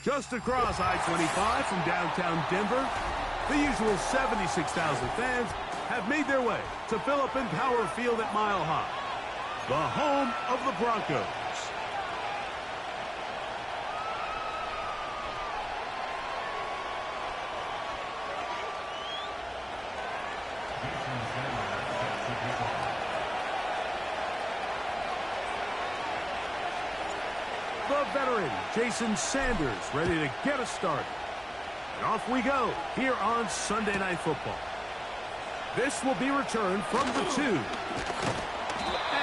Just across I-25 from downtown Denver, the usual 76,000 fans have made their way to fill up Empower Field at Mile High, the home of the Broncos. The veteran, Jason Sanders, ready to get us started. And off we go here on Sunday Night Football. This will be returned from the 2. And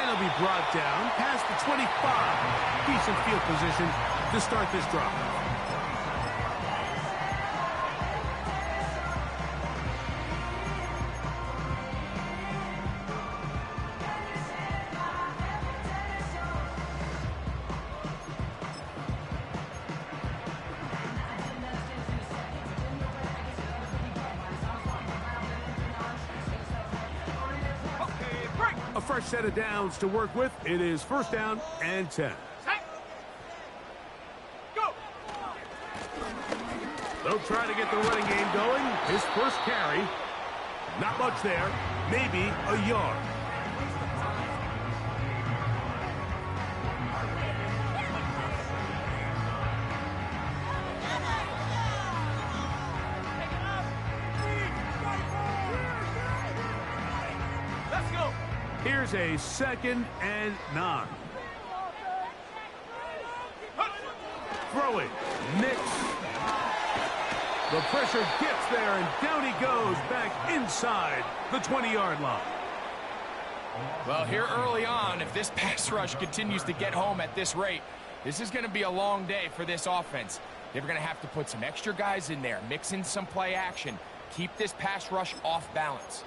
it'll be brought down past the 25. Decent field position to start this drive. A fresh set of downs to work with. It is 1st down and 10. Go! They'll try to get the running game going. His first carry. Not much there. Maybe a yard. Here's a 2nd and 9. Throwing. Nix. The pressure gets there, and down he goes back inside the 20-yard line. Well, here early on, if this pass rush continues to get home at this rate, this is going to be a long day for this offense. They're going to have to put some extra guys in there, mix in some play action, keep this pass rush off balance.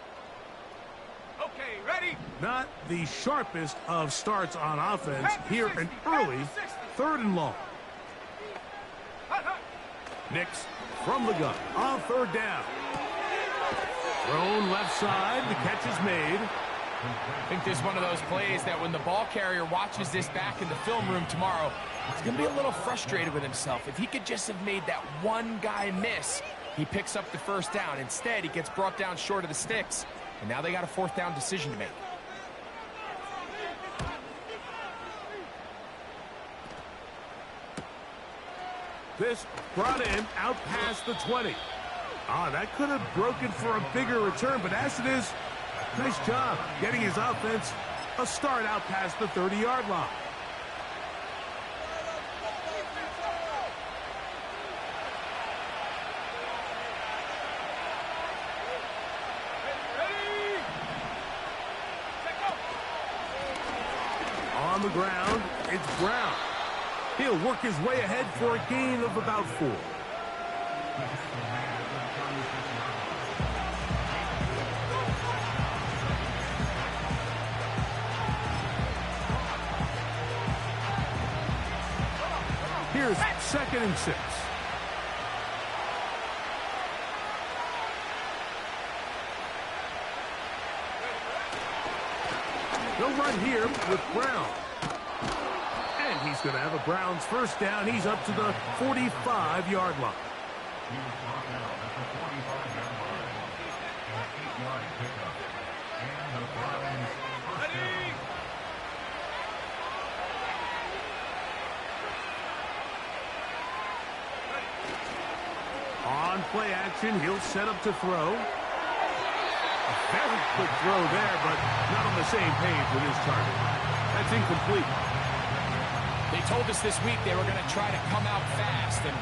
Okay, ready? Not the sharpest of starts on offense. Here an early 3rd and long. Nix from the gun on 3rd down. Thrown left side. The catch is made. I think this is one of those plays that when the ball carrier watches this back in the film room tomorrow, he's going to be a little frustrated with himself. If he could just have made that one guy miss, he picks up the 1st down. Instead, he gets brought down short of the sticks. And now they got a 4th down decision to make. This brought him out past the 20. That could have broken for a bigger return, but as it is, nice job getting his offense a start out past the 30-yard line. On the ground, it's Brown. He'll work his way ahead for a gain of about 4. Here's 2nd and 6. They'll run here with Brown. And he's going to have a Browns 1st down. He's up to the 45-yard line. On play action, he'll set up to throw. A very quick throw there, but not on the same page with his target. That's incomplete. They told us this week they were going to try to come out fast, and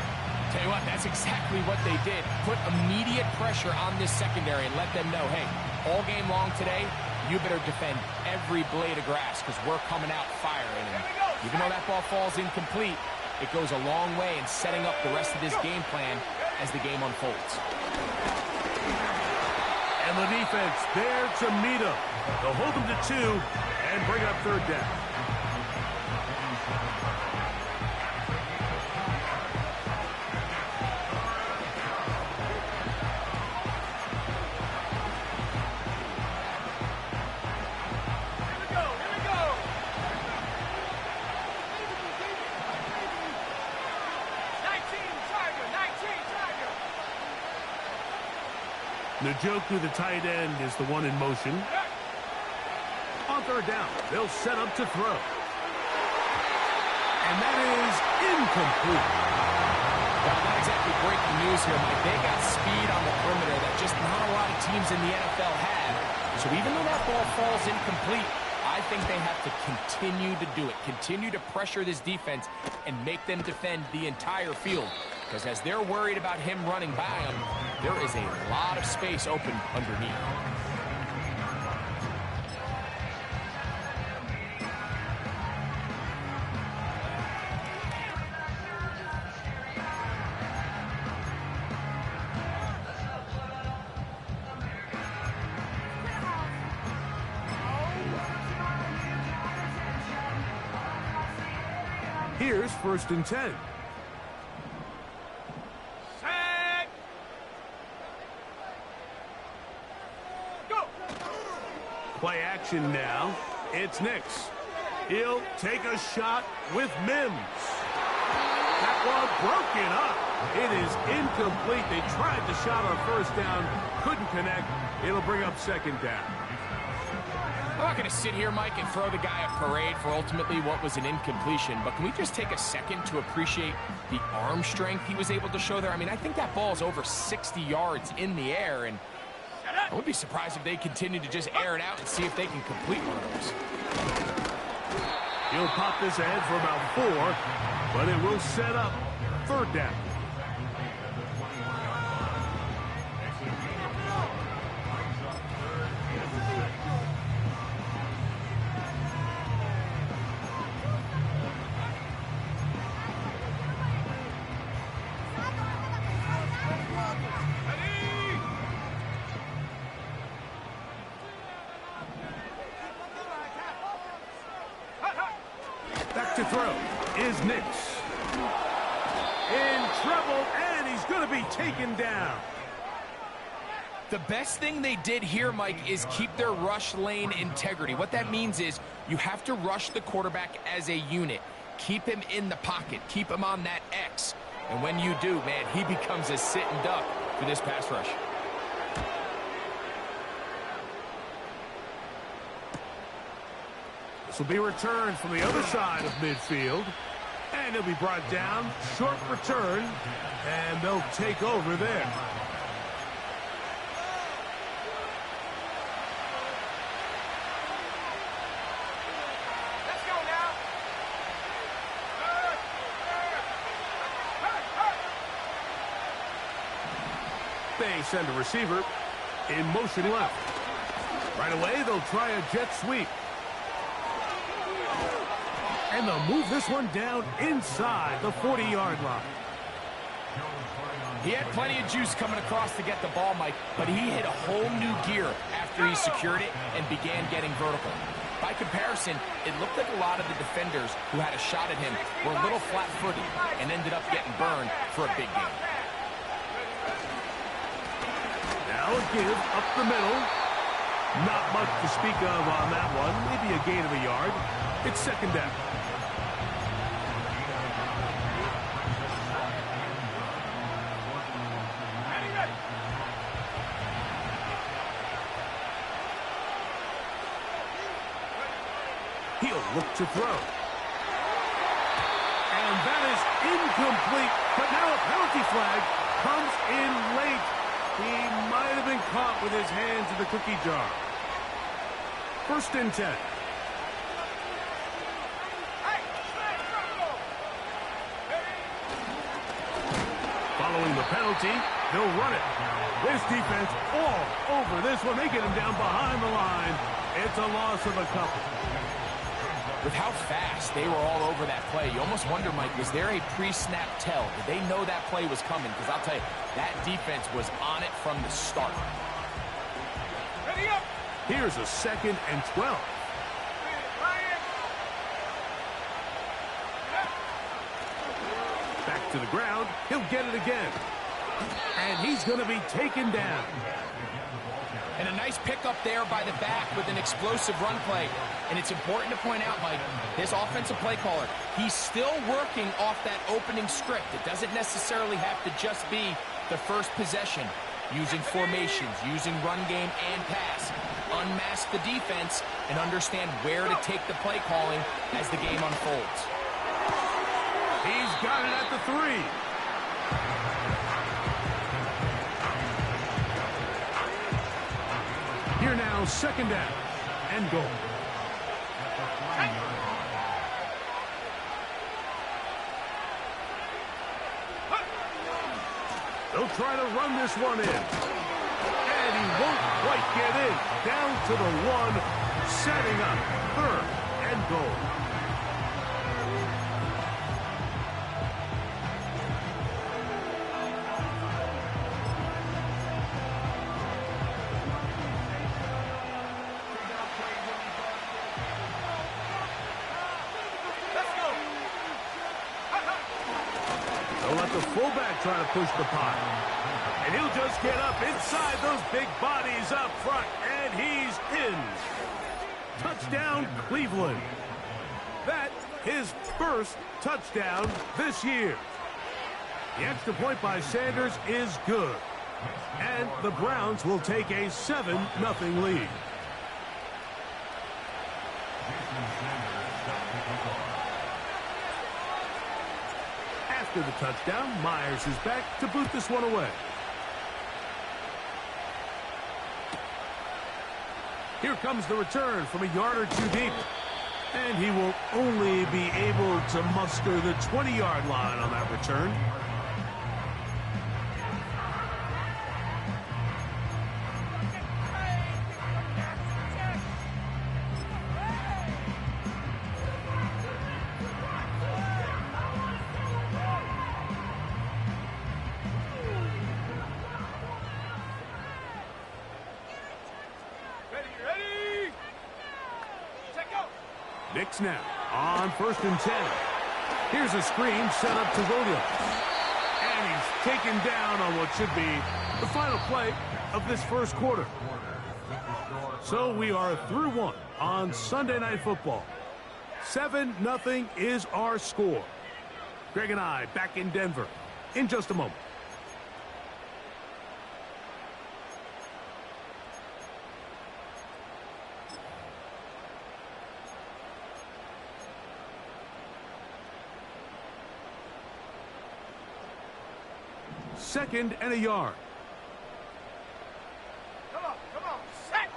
tell you what, that's exactly what they did. Put immediate pressure on this secondary and let them know, hey, all game long today, you better defend every blade of grass because we're coming out firing. And even though that ball falls incomplete, it goes a long way in setting up the rest of this game plan as the game unfolds. And the defense there to meet him. They'll hold him to 2 and bring up 3rd down. Njoku, the tight end, is the one in motion. On third down, they'll set up to throw. And that is incomplete. Well, not exactly breaking news here, Mike. They got speed on the perimeter that just not a lot of teams in the NFL have. So even though that ball falls incomplete, I think they have to continue to do it. Continue to pressure this defense and make them defend the entire field. Because as they're worried about him running by them, there is a lot of space open underneath. Here's 1st and 10. Set. Go. Play action now. It's Nix. He'll take a shot with Mims. That one broken up. It is incomplete. They tried the shot on 1st down. Couldn't connect. It'll bring up 2nd down. I'm not going to sit here, Mike, and throw the guy a parade for ultimately what was an incompletion, but can we just take a second to appreciate the arm strength he was able to show there? I mean, I think that ball is over 60 yards in the air, and I would be surprised if they continue to just air it out and see if they can complete one of those. He'll pop this ahead for about 4, but it will set up 3rd down. Back to throw is Nix. In trouble, and he's going to be taken down. The best thing they did here, Mike, is keep their rush lane integrity. What that means is you have to rush the quarterback as a unit. Keep him in the pocket. Keep him on that X. And when you do, man, he becomes a sitting duck for this pass rush. This will be returned from the other side of midfield. And he'll be brought down. Short return. And they'll take over there. Let's go now. They send a receiver in motion left. Right away, they'll try a jet sweep. And they'll move this one down inside the 40-yard line. He had plenty of juice coming across to get the ball, Mike, but he hit a whole new gear after he secured it and began getting vertical. By comparison, it looked like a lot of the defenders who had a shot at him were a little flat-footed and ended up getting burned for a big game. Now a give up the middle. Not much to speak of on that one. Maybe a gain of a yard. It's 2nd down. He'll look to throw. And that is incomplete. But now a penalty flag comes in late. He might have been caught with his hands in the cookie jar. 1st and 10. Following the penalty, they'll run it. This defense all over this one. They get him down behind the line. It's a loss of a couple. With how fast they were all over that play, you almost wonder, Mike, was there a pre-snap tell? Did they know that play was coming? Because I'll tell you, that defense was on it from the start. Ready up. Here's a 2nd and 12. Back to the ground. He'll get it again. And he's going to be taken down. And a nice pickup there by the back with an explosive run play. And it's important to point out, Mike, this offensive play caller, he's still working off that opening script. It doesn't necessarily have to just be the first possession. using formations, using run game and pass. Unmask the defense and understand where to take the play calling as the game unfolds. He's got it at the 3. Here now, second down and goal. They'll try to run this one in. And he won't quite get in. Down to the 1, setting up third and goal. They'll let the fullback try to push the pot. And he'll just get up inside those big bodies up front. And he's in. Touchdown, Cleveland. That his first touchdown this year. The extra point by Sanders is good. And the Browns will take a 7-0 lead. After the touchdown, Myers is back to boot this one away. Here comes the return from a yard or 2 deep. And he will only be able to muster the 20-yard line on that return. Knicks now on 1st and 10. Here's a screen set up to Williams. And he's taken down on what should be the final play of this first quarter. So we are through 1 on Sunday Night Football. 7-0 is our score. Greg and I back in Denver in just a moment. Second and a yard. Come on, set.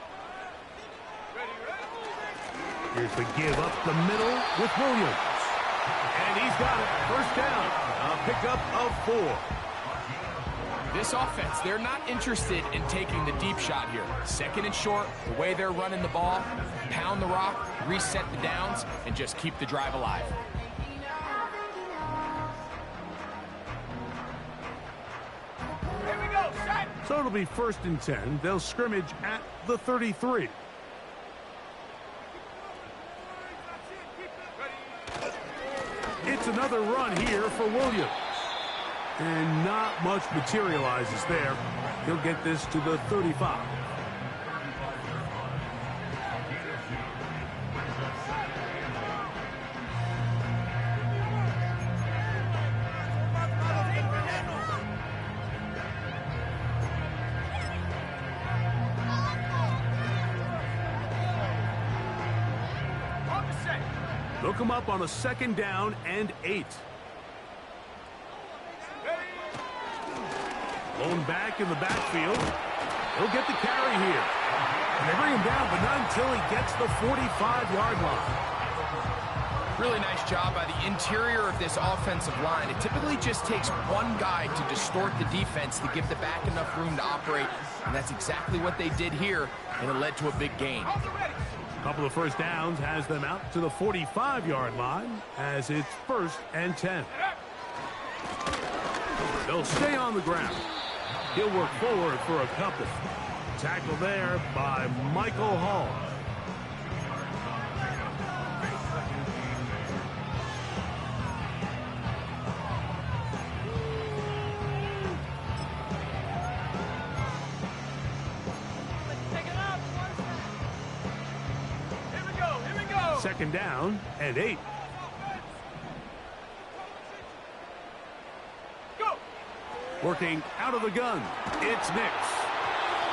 Ready. Here's the give up the middle with Williams. And he's got it. First down. A pickup of 4. This offense, they're not interested in taking the deep shot here. Second and short, the way they're running the ball, pound the rock, reset the downs, and just keep the drive alive. So it'll be 1st and 10. They'll scrimmage at the 33. It's another run here for Williams. And not much materializes there. He'll get this to the 35. They'll come up on a 2nd down and 8. Blown back in the backfield. He'll get the carry here. And they bring him down, but not until he gets the 45-yard line. Really nice job by the interior of this offensive line. It typically just takes one guy to distort the defense to give the back enough room to operate. And that's exactly what they did here, and it led to a big gain. A couple of first downs has them out to the 45-yard line as it's 1st and 10. They'll stay on the ground. He'll work forward for a couple. Tackle there by Michael Hall. Second down and 8. Go. Working out of the gun, it's Nix.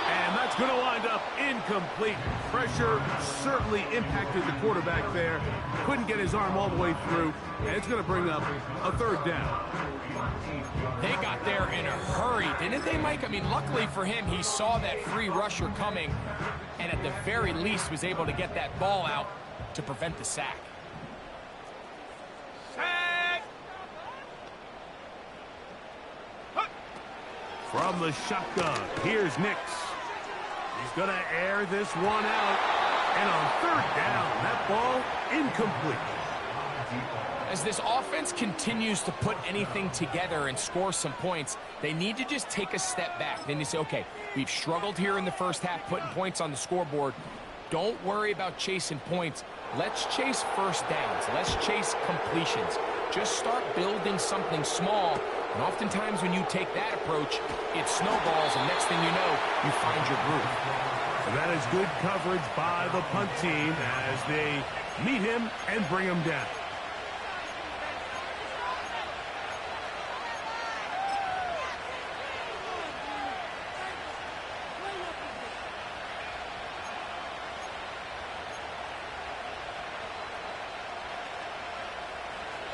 And that's going to wind up incomplete. Pressure certainly impacted the quarterback there. Couldn't get his arm all the way through. And it's going to bring up a third down. They got there in a hurry, didn't they, Mike? I mean, luckily for him, he saw that free rusher coming and at the very least was able to get that ball out to prevent the sack. From the shotgun, here's Nix. He's going to air this one out. And on third down, that ball incomplete. As this offense continues to put anything together and score some points, they need to just take a step back. Then you say, okay, we've struggled here in the first half putting points on the scoreboard. Don't worry about chasing points. Let's chase first downs. Let's chase completions. Just start building something small. And oftentimes when you take that approach, it snowballs, and next thing you know, you find your groove. And that is good coverage by the punt team as they meet him and bring him down.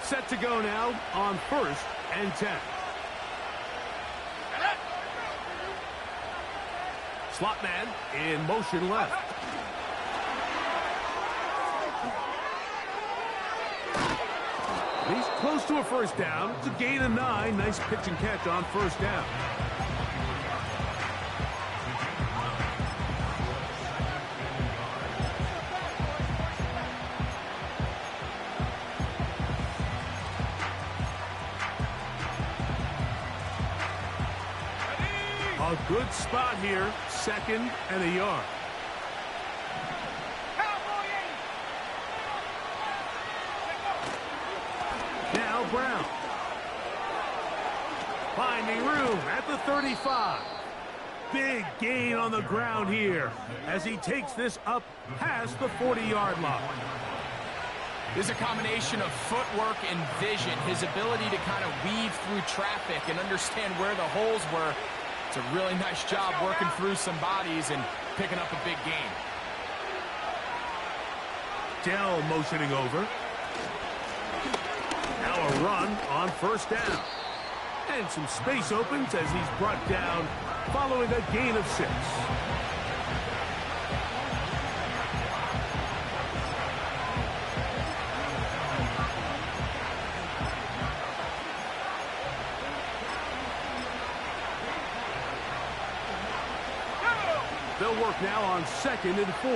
Set to go now on 1st and 10. Slot man in motion left. He's close to a first down. It's a gain of 9. Nice pitch and catch on first down. A good spot here, 2nd and a yard. Now Brown. Finding room at the 35. Big gain on the ground here as he takes this up past the 40-yard line. There's a combination of footwork and vision, his ability to kind of weave through traffic and understand where the holes were. It's a really nice job working through some bodies and picking up a big gain. Dell motioning over. Now a run on first down. And some space opens as he's brought down following a gain of 6. They'll work now on 2nd and 4.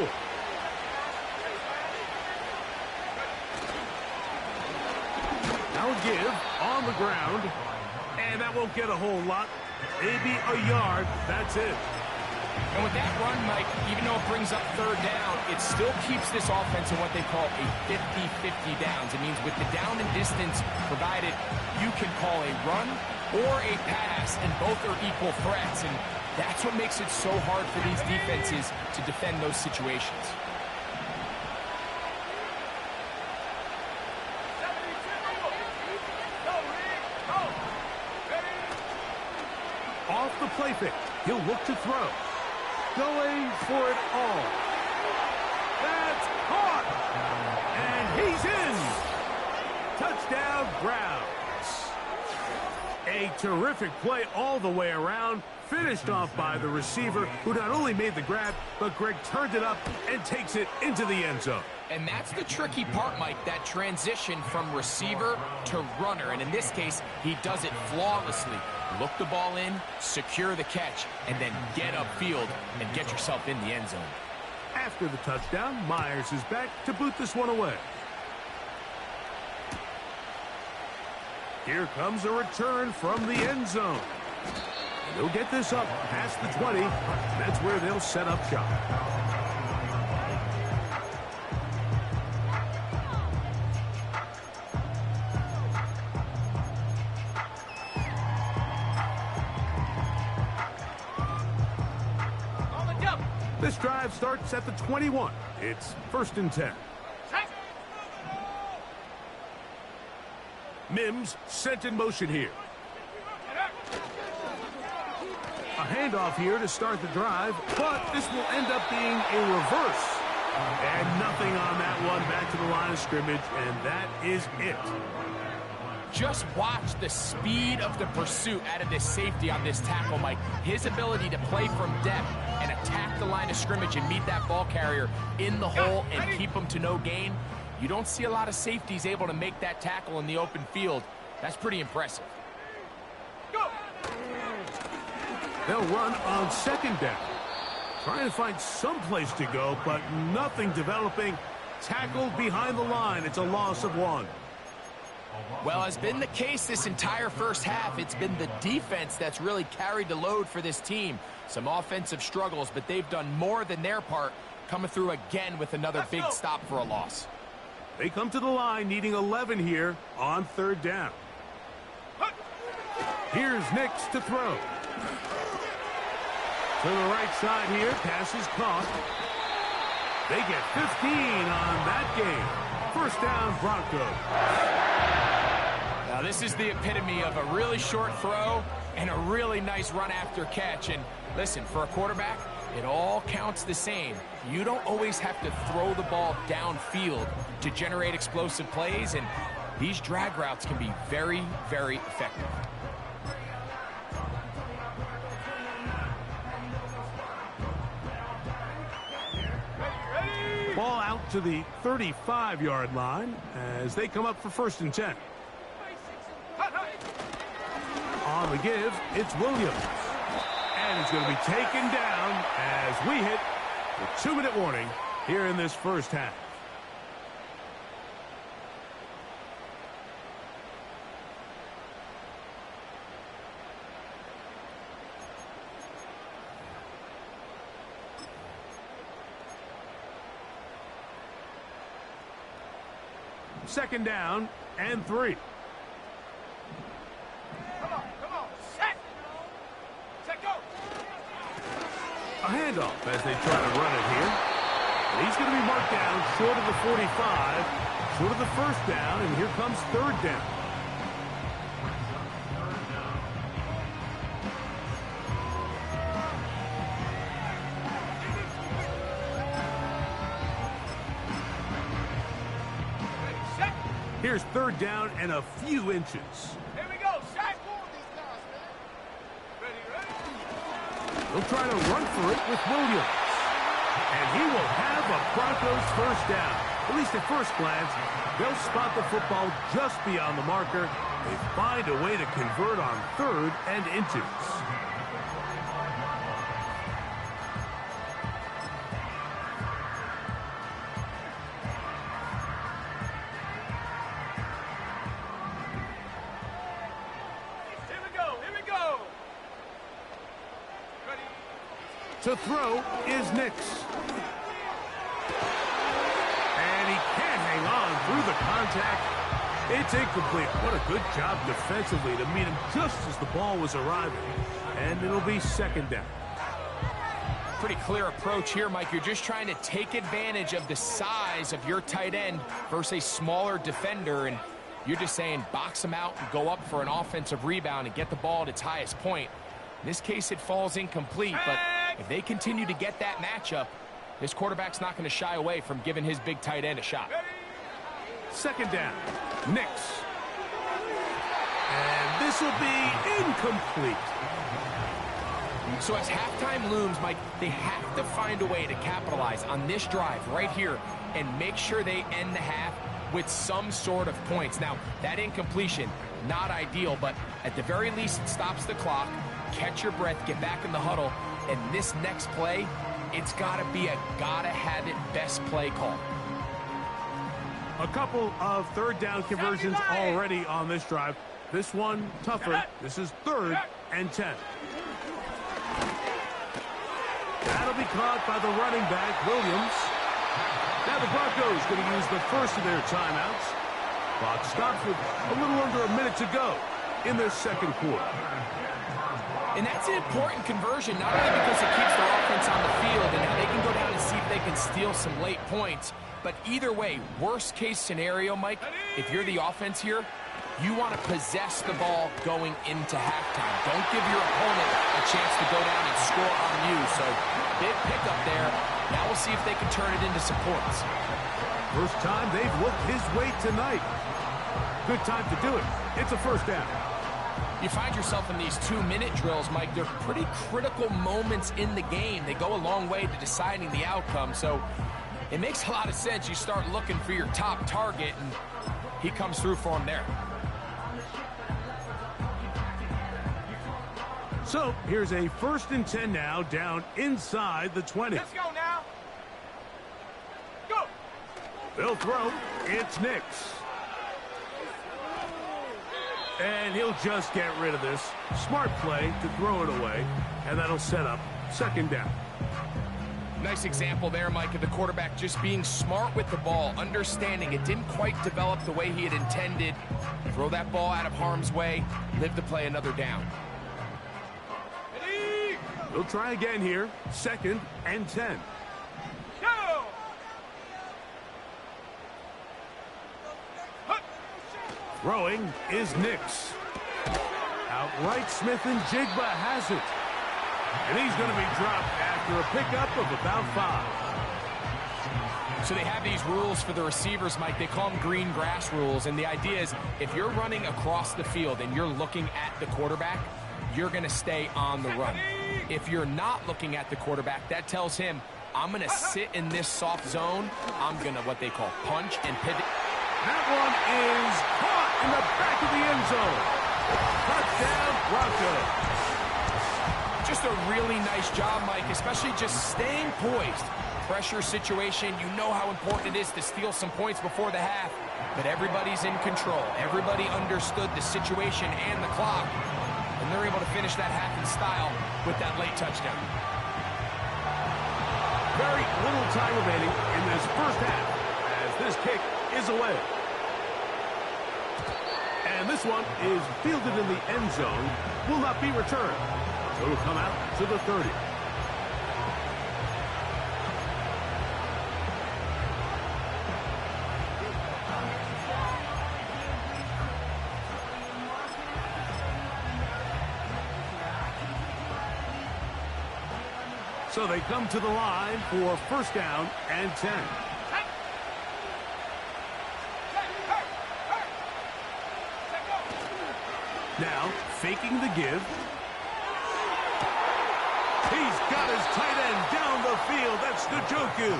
Now a give on the ground. And that won't get a whole lot. Maybe a yard. That's it. And with that run, Mike, even though it brings up third down, it still keeps this offense in what they call a 50-50 downs. It means with the down and distance provided, you can call a run or a pass, and both are equal threats. And that's what makes it so hard for these defenses to defend those situations. Off the play fake, he'll look to throw. Going for it all. That's caught! And he's in! Touchdown, Browns. A terrific play all the way around. Finished off by the receiver, who not only made the grab, but Greg turned it up and takes it into the end zone. And that's the tricky part, Mike, that transition from receiver to runner. And in this case, he does it flawlessly. Look the ball in, secure the catch, and then get upfield and get yourself in the end zone. After the touchdown, Myers is back to boot this one away. Here comes a return from the end zone. They'll get this up past the 20. That's where they'll set up shop. This drive starts at the 21. It's 1st and 10. Mims sent in motion here. A handoff here to start the drive, but this will end up being a reverse. And nothing on that one, back to the line of scrimmage, and that is it. Just watch the speed of the pursuit out of this safety on this tackle, Mike. His ability to play from depth and attack the line of scrimmage and meet that ball carrier in the hole and keep him to no gain. You don't see a lot of safeties able to make that tackle in the open field. That's pretty impressive. Go. They'll run on second down. Trying to find some place to go, but nothing developing. Tackled behind the line. It's a loss of 1. Well, has been the case this entire first half. It's been the defense that's really carried the load for this team. Some offensive struggles, but they've done more than their part, coming through again with another big stop for a loss. They come to the line needing 11 here on third down. Here's Nix to throw. To the right side here, pass is caught. They get 15 on that game. First down, Broncos. Now, this is the epitome of a really short throw and a really nice run after catch. And listen, for a quarterback, it all counts the same. You don't always have to throw the ball downfield to generate explosive plays, and these drag routes can be very, very effective. Ball out to the 35-yard line as they come up for 1st and 10. On the give, it's Williams. And he's going to be taken down as we hit the 2-minute warning here in this first half. Second down and 3. Come on. Set. Set, go. A handoff as they try to run it here. And he's going to be marked down short of the 45, short of the first down, and here comes third down. Here's third down and a few inches. Here we go. Set. Ready. They'll try to run for it with Williams. And he will have a Broncos first down. At least at first glance, they'll spot the football just beyond the marker. They find a way to convert on 3rd and inches. To throw is Nix. And he can't hang on through the contact. It's incomplete. What a good job defensively to meet him just as the ball was arriving. And it'll be 2nd down. Pretty clear approach here, Mike. You're just trying to take advantage of the size of your tight end versus a smaller defender. And you're just saying box him out and go up for an offensive rebound and get the ball at its highest point. In this case, it falls incomplete, but if they continue to get that matchup, this quarterback's not going to shy away from giving his big tight end a shot. 2nd down. Nix. And this will be incomplete. So as halftime looms, Mike, they have to find a way to capitalize on this drive right here and make sure they end the half with some sort of points. Now, that incompletion, not ideal, but at the very least, it stops the clock. Catch your breath, get back in the huddle, and this next play, it's got to be a gotta-have-it best play call. A couple of 3rd down conversions already on this drive. This one tougher. This is 3rd and 10. That'll be caught by the running back, Williams. Now the Broncos going to use the first of their timeouts. Clock stops with a little under a minute to go in their 2nd quarter. And that's an important conversion, not only because it keeps their offense on the field and now they can go down and see if they can steal some late points, but either way, worst case scenario, Mike, if you're the offense here, You want to possess the ball going into halftime. Don't give your opponent a chance to go down and score on you. So, big pickup there. Now we'll see if they can turn it into some points. First time they've looked his way tonight. Good time to do it. It's a first down. You find yourself in these 2-minute drills, Mike. They're pretty critical moments in the game. They go a long way to deciding the outcome. So it makes a lot of sense. You start looking for your top target, and he comes through for him there. So here's a 1st and 10 now, down inside the 20. Let's go now. Go. They'll throw. It's Nix. And he'll just get rid of this. Smart play to throw it away, and that'll set up 2nd down. Nice example there, Mike, of the quarterback just being smart with the ball, understanding it didn't quite develop the way he had intended. Throw that ball out of harm's way, live to play another down. He'll try again here. 2nd and 10. Go. Throwing is Nix. Outright Smith and Jigba has it. And he's going to be dropped after a pickup of about 5. So they have these rules for the receivers, Mike. They call them green grass rules. And the idea is if you're running across the field and you're looking at the quarterback, you're going to stay on the run. If you're not looking at the quarterback, that tells him, I'm going to sit in this soft zone. I'm going to what they call punch and pivot. That one is caught in the back of the end zone. Touchdown, Broncos. Just a really nice job, Mike, especially just staying poised. Pressure situation, you know how important it is to steal some points before the half, but everybody's in control. Everybody understood the situation and the clock, and they're able to finish that half in style with that late touchdown. Very little time remaining in this first half as this kick is away. And this one is fielded in the end zone, will not be returned. So it'll come out to the 30. So they come to the line for 1st down and 10. Now, faking the give. He's got his tight end down the field. That's Njoku.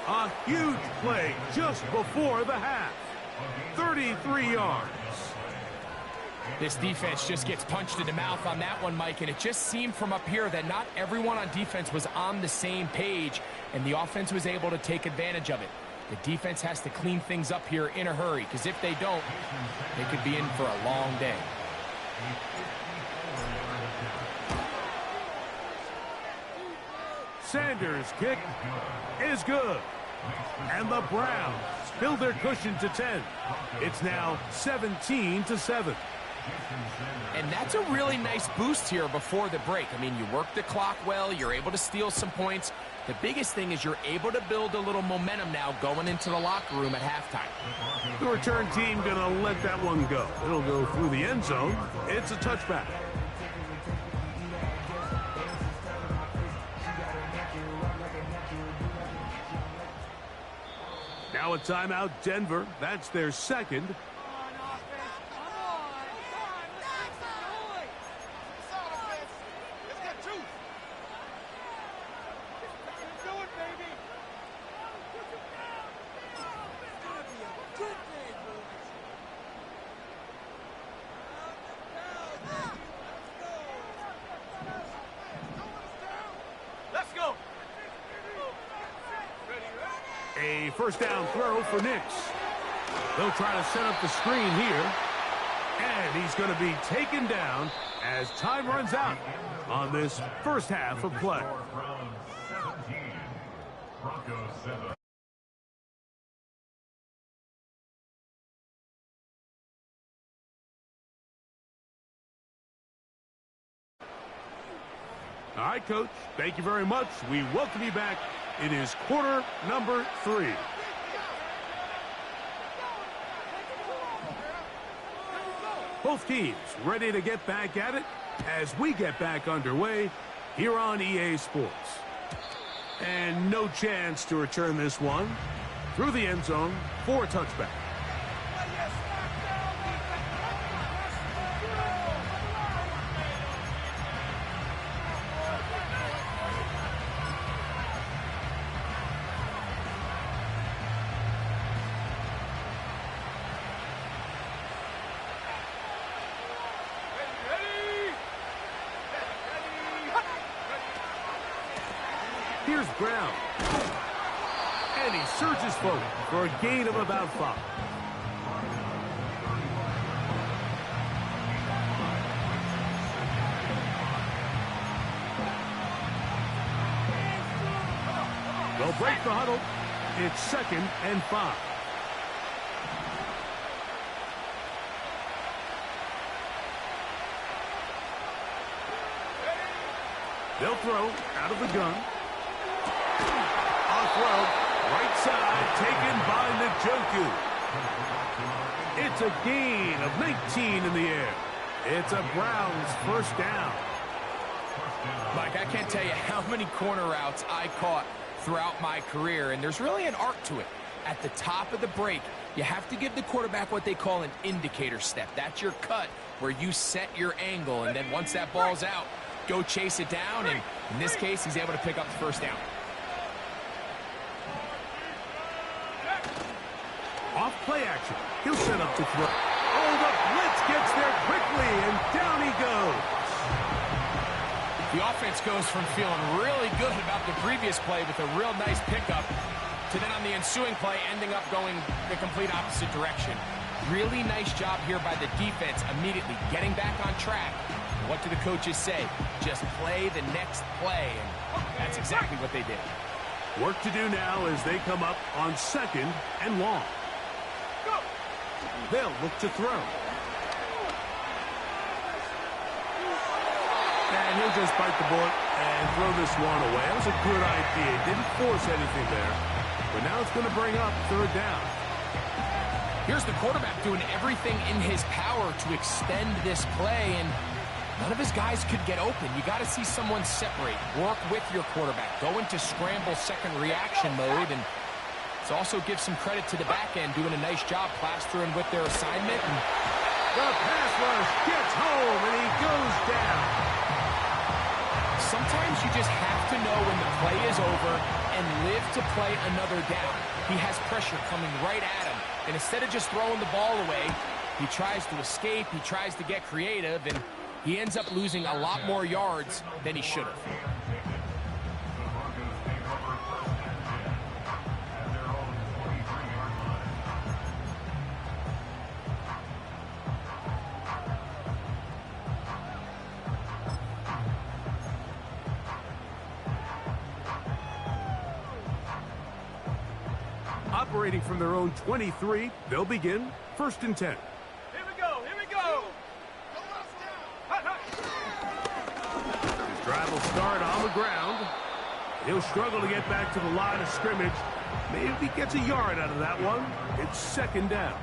A huge play just before the half. 33 yards. This defense just gets punched in the mouth on that one, Mike, and it just seemed from up here that not everyone on defense was on the same page, and the offense was able to take advantage of it. The defense has to clean things up here in a hurry, because if they don't, they could be in for a long day. Sanders' kick is good. And the Browns build their cushion to 10. It's now 17-7. And that's a really nice boost here before the break. I mean, you work the clock well, you're able to steal some points. The biggest thing is you're able to build a little momentum now going into the locker room at halftime. The return team going to let that one go. It'll go through the end zone. It's a touchback. Now a timeout, Denver. That's their 2nd. A 1st down throw for Nix. They'll try to set up the screen here. And he's going to be taken down as time runs out on this first half of play. All right, Coach. Thank you very much. We welcome you back. It is quarter number 3. Both teams ready to get back at it as we get back underway here on EA Sports. And no chance to return this one through the end zone for a touchback. Here's Brown. And he surges forward for a gain of about 5. They'll break the huddle. It's 2nd and 5. They'll throw out of the gun. Off-road, right side, taken by Njoku. It's a gain of 19 in the air. It's a Browns first down. Mike, I can't tell you how many corner routes I caught throughout my career, and there's really an art to it. At the top of the break, you have to give the quarterback what they call an indicator step. That's your cut where you set your angle, and then once that ball's out, go chase it down, and in this case, he's able to pick up the first down. Off play action. He'll set up to throw. Oh, the blitz gets there quickly, and down he goes. The offense goes from feeling really good about the previous play with a real nice pickup to then on the ensuing play ending up going the complete opposite direction. Really nice job here by the defense immediately getting back on track. And what do the coaches say? Just play the next play, and that's exactly what they did. Work to do now as they come up on 2nd and long. They'll look to throw. And he'll just bite the bullet and throw this one away. That was a good idea. Didn't force anything there. But now it's going to bring up 3rd down. Here's the quarterback doing everything in his power to extend this play, and none of his guys could get open. You got to see someone separate. Work with your quarterback. Go into scramble second reaction mode, and let's also give some credit to the back end doing a nice job plastering with their assignment. And the pass rush gets home, and he goes down. sometimes you just have to know when the play is over and live to play another down. He has pressure coming right at him, and instead of just throwing the ball away, he tries to escape, he tries to get creative, and he ends up losing a lot more yards than he should have. Operating from their own 23, they'll begin 1st and 10. Here we go, here we go. His drive will start on the ground. He'll struggle to get back to the line of scrimmage. Maybe he gets a yard out of that one. It's 2nd down.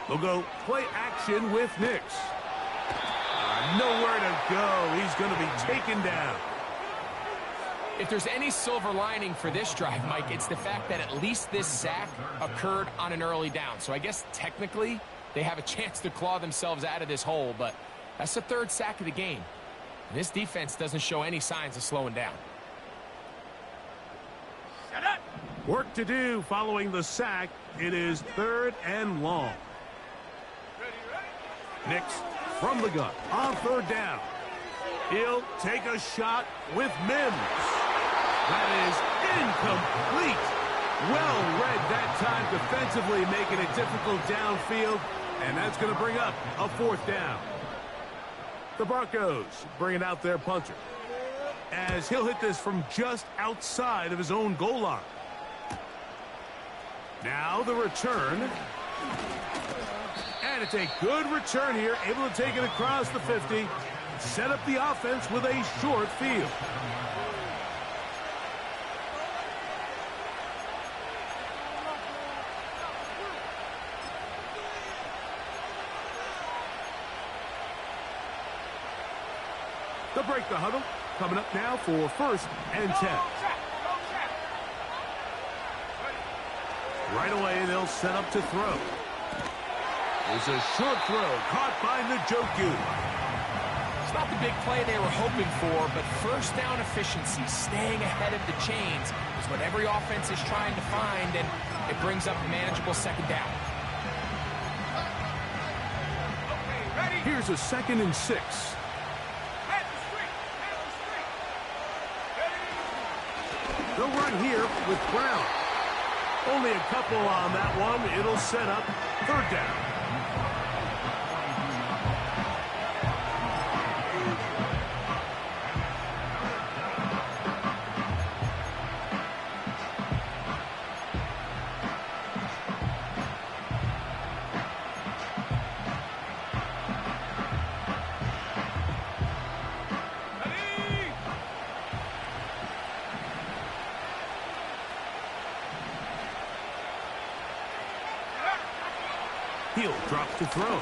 They'll go play action with Nix. Nowhere to go. He's going to be taken down. If there's any silver lining for this drive, Mike, it's the fact that at least this sack occurred on an early down. So I guess technically they have a chance to claw themselves out of this hole, but that's the 3rd sack of the game. And this defense doesn't show any signs of slowing down. Work to do following the sack. It is 3rd and long. Nix from the gun on 3rd down. He'll take a shot with Mims. That is incomplete. Well read that time defensively, making it difficult downfield, and that's going to bring up a 4th down. The Broncos bringing out their punter as he'll hit this from just outside of his own goal line. Now the return. And it's a good return here, able to take it across the 50. Set up the offense with a short field. They'll break the huddle. Coming up now for 1st and 10. Right away, they'll set up to throw. There's a short throw caught by Njoku. It's not the big play they were hoping for, but first down efficiency, staying ahead of the chains, is what every offense is trying to find, and it brings up a manageable 2nd down. Here's a 2nd and 6. They'll run here with Brown. Only a couple on that one. It'll set up 3rd down. Hill drops to throw.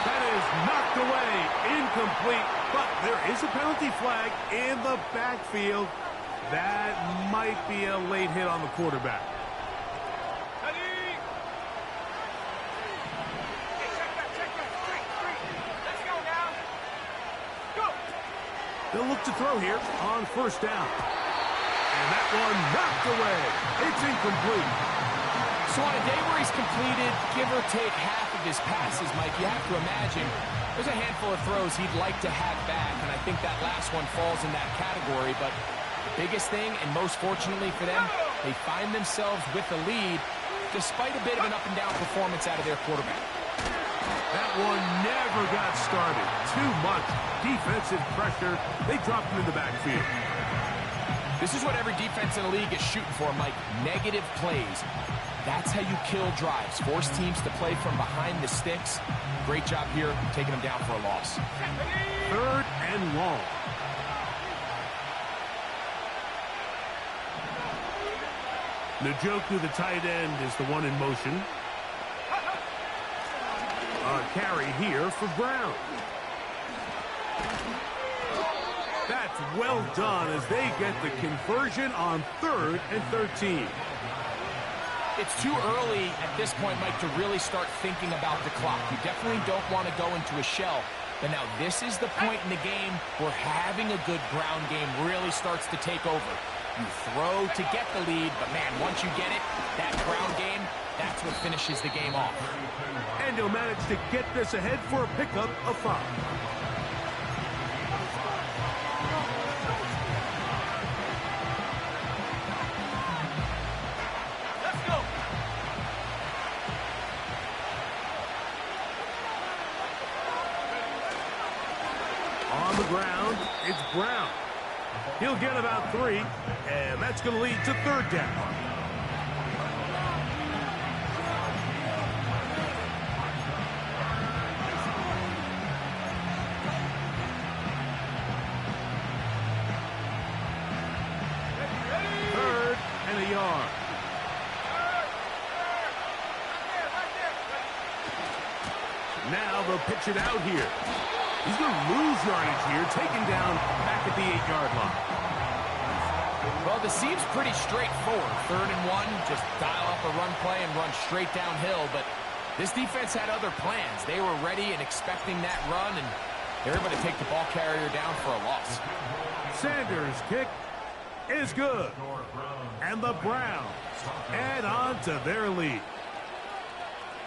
That is knocked away, incomplete, but there is a penalty flag in the backfield. That might be a late hit on the quarterback. They'll look to throw here on 1st down. And that one knocked away. It's incomplete. So on a day where he's completed, give or take half of his passes, Mike, you have to imagine there's a handful of throws he'd like to have back, and I think that last one falls in that category. But the biggest thing, and most fortunately for them, they find themselves with the lead despite a bit of an up-and-down performance out of their quarterback. That one never got started. Too much defensive pressure. They dropped him in the backfield. This is what every defense in the league is shooting for, Mike. Negative plays. That's how you kill drives. Force teams to play from behind the sticks. Great job here, taking them down for a loss. 3rd and long. Njoku, the tight end, is the one in motion. A carry here for Brown. That's well done as they get the conversion on 3rd and 13. It's too early at this point, Mike, to really start thinking about the clock. You definitely don't want to go into a shell. But now this is the point in the game where having a good ground game really starts to take over. You throw to get the lead, but man, once you get it, that ground game, that's what finishes the game off. And he'll manage to get this ahead for a pickup of 5. On the ground, it's Brown. He'll get about 3, and that's going to lead to 3rd down. Third and a yard. Now they'll pitch it out here. He's going to lose yardage here, taken down back at the 8-yard line. Well, this seems pretty straightforward. 3rd and 1, just dial up a run play and run straight downhill. But this defense had other plans. They were ready and expecting that run, and they're able to take the ball carrier down for a loss. Sanders' kick is good. And the Browns add on to their lead.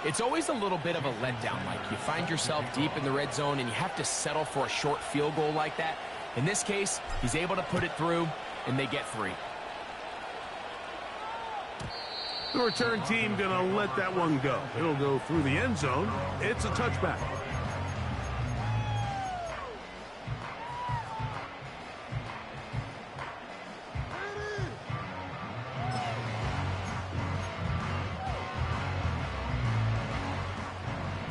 It's always a little bit of a letdown, Mike. You find yourself deep in the red zone, and you have to settle for a short field goal like that. In this case, he's able to put it through, and they get 3. The return team going to let that one go. It'll go through the end zone. It's a touchback.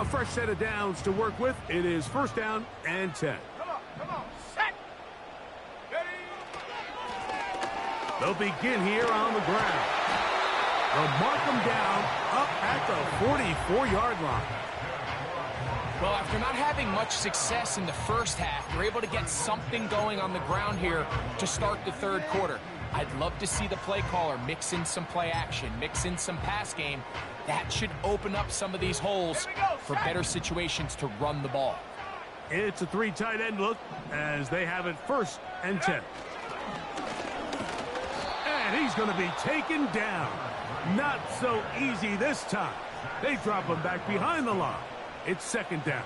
A fresh set of downs to work with. It is first down and 10. Come on, set. Ready. They'll begin here on the ground. They'll mark them down up at the 44-yard line. Well, after not having much success in the first half, they're able to get something going on the ground here to start the third quarter. I'd love to see the play caller mix in some play action, mix in some pass game. That should open up some of these holes for better situations to run the ball. It's a 3 tight end look as they have it first and 10. And he's going to be taken down. Not so easy this time. They drop him back behind the line. It's second down.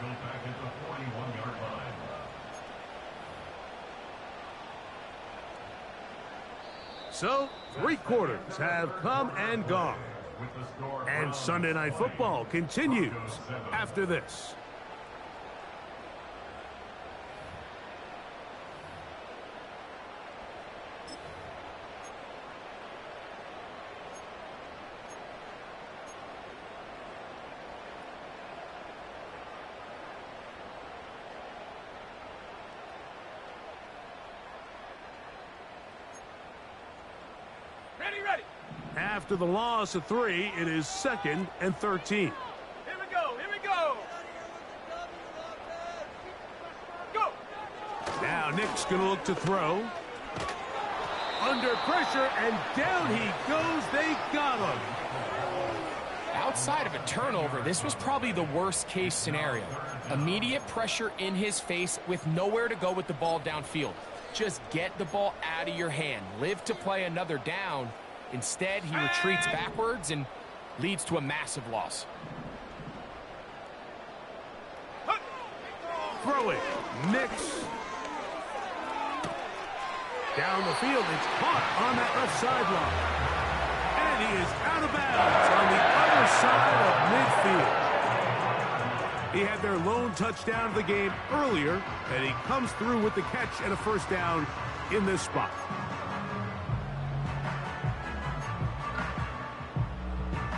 So, 3 quarters have come and gone. And Sunday Night Football continues after this. Ready. After the loss of 3, it is second and 13. Here we go. Go. Now Nick's going to look to throw. Under pressure, and down he goes. They got him. Outside of a turnover, this was probably the worst case scenario. Immediate pressure in his face with nowhere to go with the ball downfield. Just get the ball out of your hand. Live to play another down. Instead, he retreats backwards and leads to a massive loss. Throw it. Nix. Down the field. It's caught on that left sideline. And he is out of bounds on the other side of midfield. He had their lone touchdown of the game earlier, and he comes through with the catch and a first down in this spot.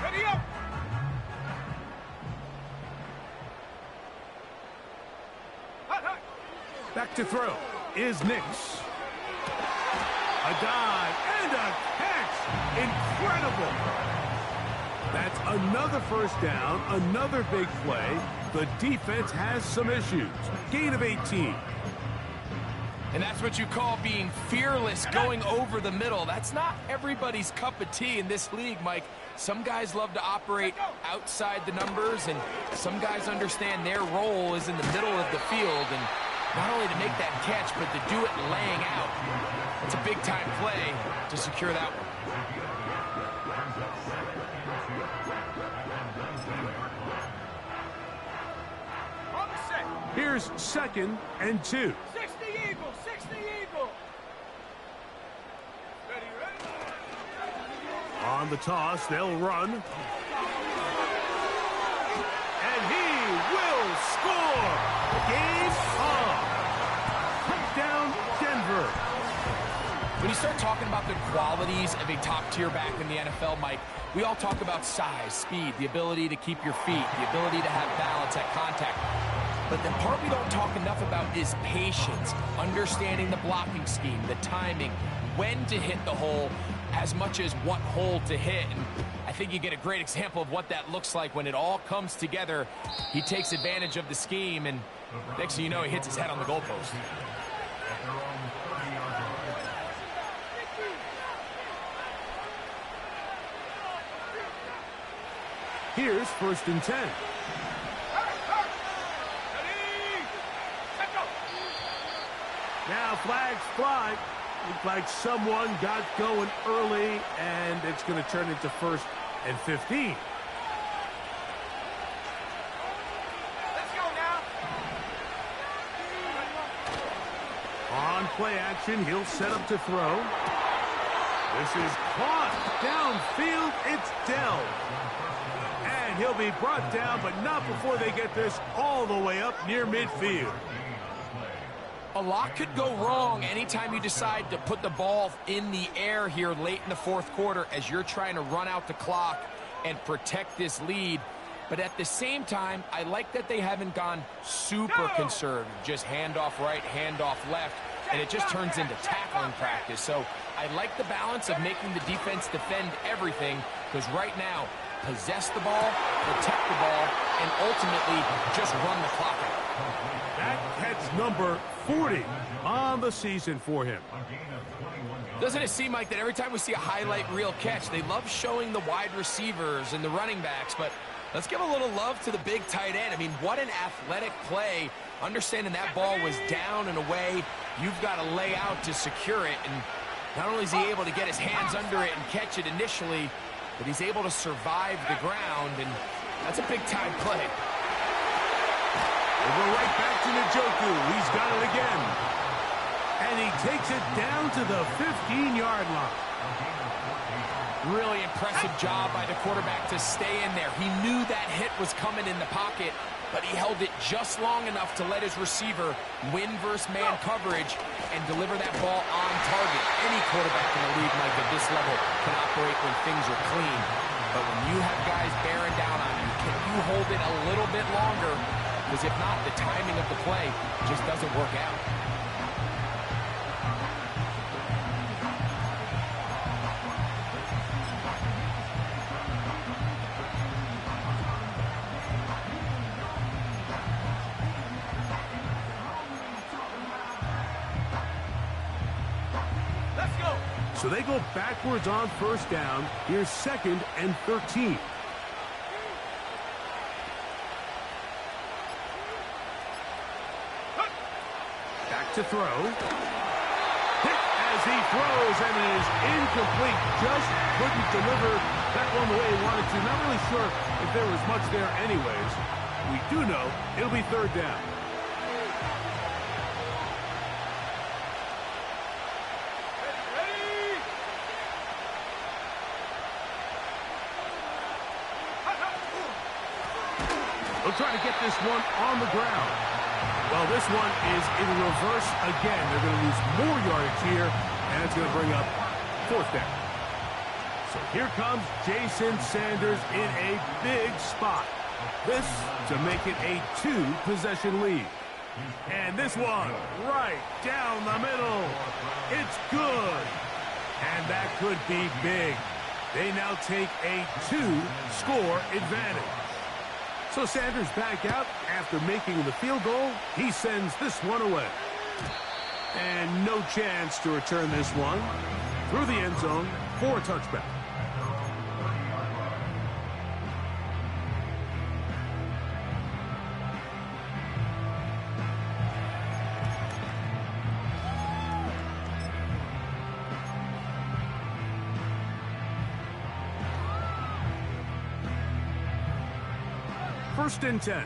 Ready up. Hot. Back to throw is Nix. A dive and a catch. Incredible. That's another first down, another big play. The defense has some issues. Gain of 18. And that's what you call being fearless, going over the middle. That's not everybody's cup of tea in this league, Mike. Some guys love to operate outside the numbers, and some guys understand their role is in the middle of the field, and not only to make that catch, but to do it laying out. It's a big-time play to secure that one. Here's second and 2. 60 Eagle. Ready. On the toss, they'll run. And he will score. Game on. Touchdown, Denver. When you start talking about the qualities of a top-tier back in the NFL, Mike, we all talk about size, speed, the ability to keep your feet, the ability to have balance at contact. But the part we don't talk enough about is patience, understanding the blocking scheme, the timing, when to hit the hole, as much as what hole to hit. And I think you get a great example of what that looks like when it all comes together. He takes advantage of the scheme, and next thing you know, he hits his head on the goalpost. Here's first and 10. Now flags fly. Looks like someone got going early, and it's going to turn into first and 15. Let's go now. On play action, he'll set up to throw. This is caught. Downfield, it's Dell. And he'll be brought down, but not before they get this all the way up near midfield. A lot could go wrong anytime you decide to put the ball in the air here late in the fourth quarter as you're trying to run out the clock and protect this lead. But at the same time, I like that they haven't gone super conservative. Just handoff right, handoff left, and it just turns into tackling practice. So I like the balance of making the defense defend everything, because right now, possess the ball, protect the ball, and ultimately just run the clock out. That catch number 40 on the season for him. Doesn't it seem like that every time we see a highlight reel catch, they love showing the wide receivers and the running backs, but let's give a little love to the big tight end. I mean, what an athletic play. Understanding that ball was down and away, you've got to lay out to secure it, and not only is he able to get his hands under it and catch it initially, but he's able to survive the ground, and that's a big-time play. We'll go right back to Njoku. He's got it again. And he takes it down to the 15-yard line. Really impressive job by the quarterback to stay in there. He knew that hit was coming in the pocket, but he held it just long enough to let his receiver win versus man coverage and deliver that ball on target. Any quarterback in the league, Mike, at this level can operate when things are clean. But when you have guys bearing down on you, can you hold it a little bit longer? Because if not, the timing of the play just doesn't work out. So they go backwards on first down. Here's 2nd and 13. Back to throw. Hit as he throws, and it is incomplete. Just couldn't deliver that one the way he wanted to. Not really sure if there was much there anyways. We do know it'll be 3rd down. They'll try to get this one on the ground. Well, this one is in reverse again. They're going to lose more yardage here, and it's going to bring up 4th down. So here comes Jason Sanders in a big spot. This to make it a 2-possession lead. And this one right down the middle. It's good. And that could be big. They now take a 2-score advantage. So Sanders back out after making the field goal. He sends this one away. And no chance to return this one through the end zone for a touchback. First and 10.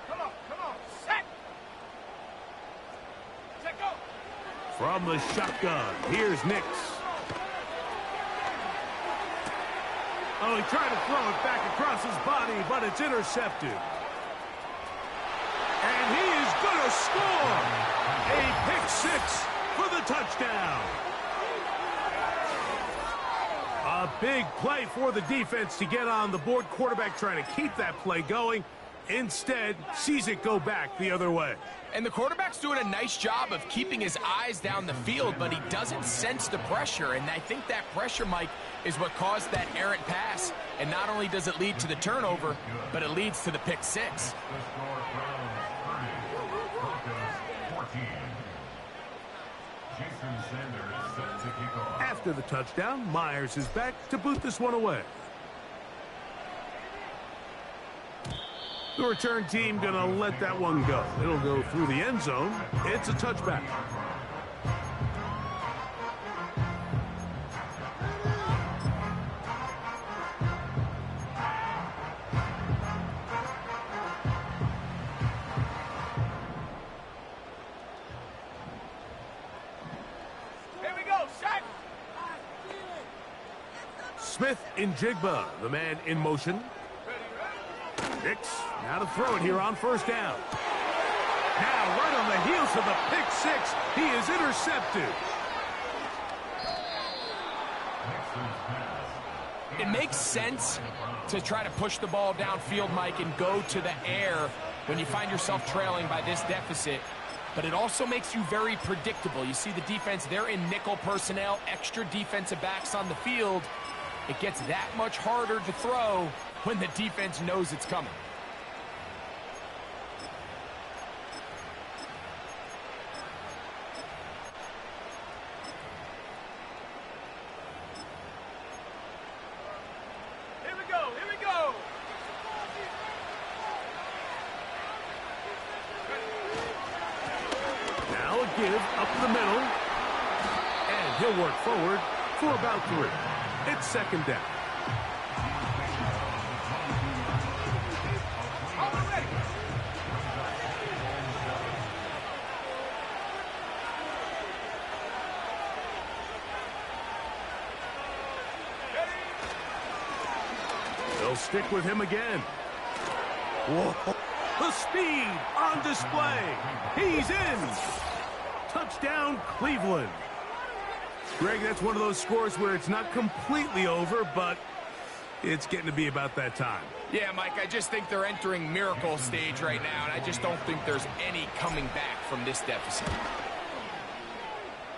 Come on, set. Set, go. From the shotgun, here's Nix. Oh, he tried to throw it back across his body, but it's intercepted. And he is going to score. A pick 6 for the touchdown. A big play for the defense to get on the board. Quarterback trying to keep that play going. Instead, sees it go back the other way. And the quarterback's doing a nice job of keeping his eyes down the field, but he doesn't sense the pressure. And I think that pressure, Mike, is what caused that errant pass. And not only does it lead to the turnover, but it leads to the pick 6. After the touchdown, Myers is back to boot this one away. The return team going to let that one go. It'll go through the end zone. It's a touchback. Smith in Jigba, the man in motion. Nix, now to throw it here on first down. Now right on the heels of the pick 6, he is intercepted. It makes sense to try to push the ball downfield, Mike, and go to the air when you find yourself trailing by this deficit. But it also makes you very predictable. You see the defense, they're in nickel personnel, extra defensive backs on the field. It gets that much harder to throw when the defense knows it's coming. Here we go, here we go. Now a give up the middle. And he'll work forward for about 3. It's second down. Already. They'll stick with him again. Whoa. The speed on display. He's in. Touchdown, Cleveland. Greg, that's one of those scores where it's not completely over, but it's getting to be about that time. Yeah, Mike, I just think they're entering miracle stage right now, and I just don't think there's any coming back from this deficit.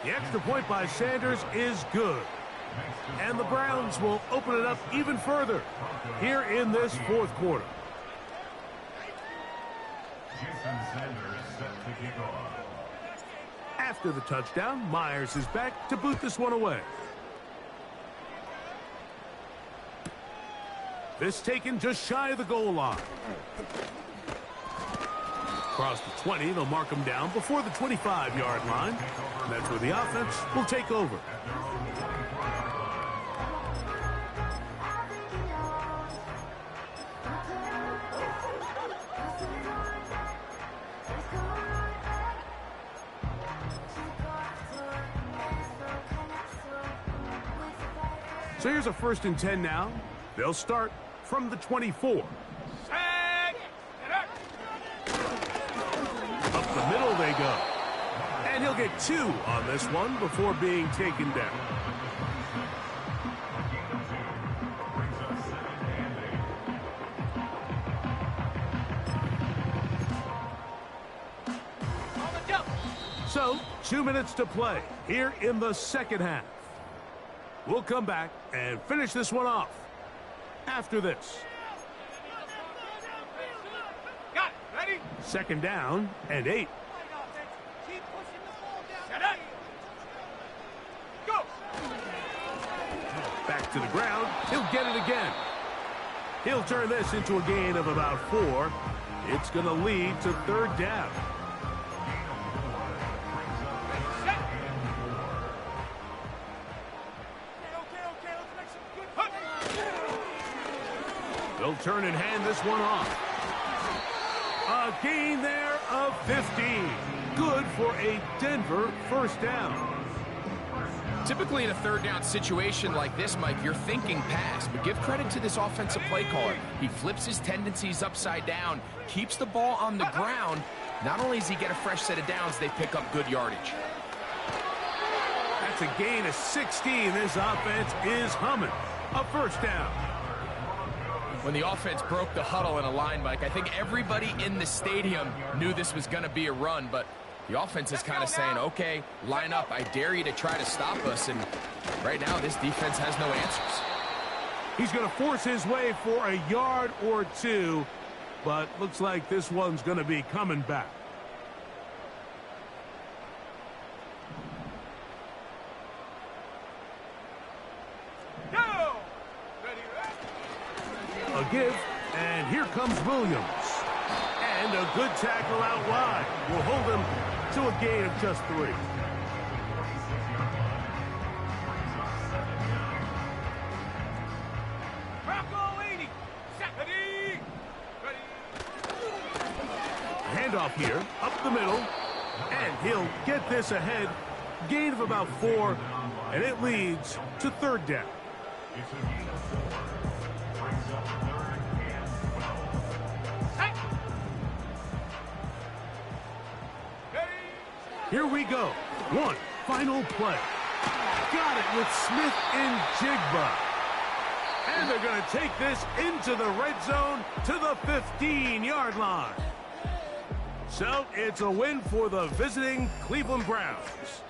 The extra point by Sanders is good. And the Browns will open it up even further here in this fourth quarter. After the touchdown, Myers is back to boot this one away. This taken just shy of the goal line. Across the 20, they'll mark him down before the 25-yard line. And that's where the offense will take over. So here's a 1st and 10 now. They'll start from the 24. Set. Up the middle they go. And he'll get 2 on this one before being taken down. On the jump. So, 2 minutes to play here in the second half. We'll come back and finish this one off after this. Got it. Ready? Second down and 8. Keep pushing the ball down. Set up. Go. Back to the ground. He'll get it again. He'll turn this into a gain of about 4. It's going to lead to 3rd down. Set. Okay. Let's make some good punch. They'll turn and hand this one off. A gain there of 15. Good for a Denver 1st down. Typically in a 3rd down situation like this, Mike, you're thinking pass, but give credit to this offensive play caller. He flips his tendencies upside down, keeps the ball on the ground. Not only does he get a fresh set of downs, they pick up good yardage. That's a gain of 16. This offense is humming. A 1st down. When the offense broke the huddle in a line, Mike, I think everybody in the stadium knew this was going to be a run, but the offense is kind of saying, okay, line up. I dare you to try to stop us, and right now this defense has no answers. He's going to force his way for a yard or 2, but looks like this one's going to be coming back. Go. Ready. A give, and here comes Williams. And a good tackle out wide will hold him to a gain of just 3. Bronco 80. Set. Ready. Handoff here, up the middle, and he'll get this ahead. Gain of about 4, and it leads to 3rd down. Set. Here we go. One final play. Got it with Smith and Jigba. And they're going to take this into the red zone to the 15-yard line. So it's a win for the visiting Cleveland Browns.